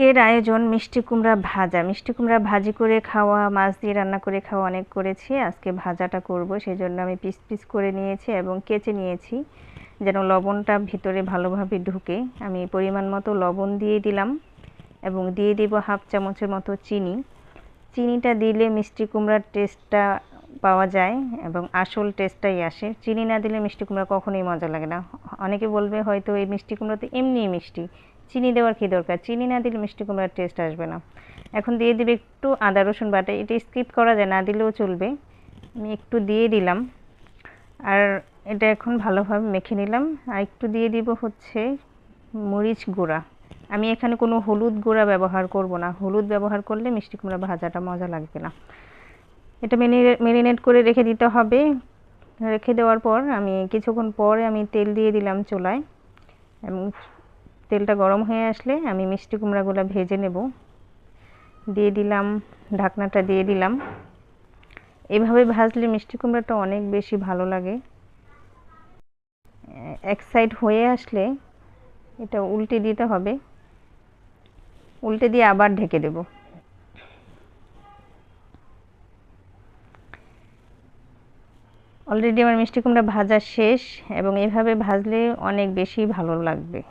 আজকের আয়োজন মিষ্টি কুমড়া ভাজা। মিষ্টি কুমড়া ভাজি করে খাওয়া, মাছ দিয়ে রান্না করে খাওয়া অনেক করেছি। আজকে ভাজাটা করব, সেজন্য আমি পিস পিস করে নিয়েছি এবং কেচে নিয়েছি যেন লবণটা ভিতরে ভালোভাবে ঢুকে। আমি পরিমাণ মতো লবণ দিয়ে দিলাম এবং দিয়ে দিব হাফ চামচের মতো চিনি। চিনিটা দিলে মিষ্টি কুমড়ার টেস্টটা পাওয়া যায় এবং আসল টেস্টটাই আসে। চিনি না দিলে মিষ্টি কুমড়া কখনোই মজা লাগে না। অনেকে বলবে হয়তো এই মিষ্টি কুমড়া তো এমনিই মিষ্টি, চিনি দেওয়ার কী দরকার? চিনি না দিলে মিষ্টি কুমড়ার টেস্ট আসবে না। এখন দিয়ে দিবে একটু আদা রসুন বাটা, এটা স্কিপ করা যায়, না দিলেও চলবে। আমি একটু দিয়ে দিলাম আর এটা এখন ভালোভাবে মেখে নিলাম। আর একটু দিয়ে দিব হচ্ছে মরিচ গুঁড়া। আমি এখানে কোনো হলুদ গুঁড়া ব্যবহার করব না, হলুদ ব্যবহার করলে মিষ্টি কুমড়া ভাজাটা মজা লাগবে না। এটা মেরিনেট করে রেখে দিতে হবে। রেখে দেওয়ার পর আমি কিছুক্ষণ পরে আমি তেল দিয়ে দিলাম চুলায় এবং তেলটা গরম হয়ে আসলে আমি মিষ্টি কুমড়াগুলো ভেজে নেব। দিয়ে দিলাম, ঢাকনাটা দিয়ে দিলাম। এভাবে ভাজলে মিষ্টি কুমড়াটা অনেক বেশি ভালো লাগে। এক সাইড হয়ে আসলে এটা উল্টে দিতে হবে, উল্টে দিয়ে আবার ঢেকে দেব। অলরেডি আমার মিষ্টি কুমড়া ভাজা শেষ এবং এভাবে ভাজলে অনেক বেশি ভালো লাগবে।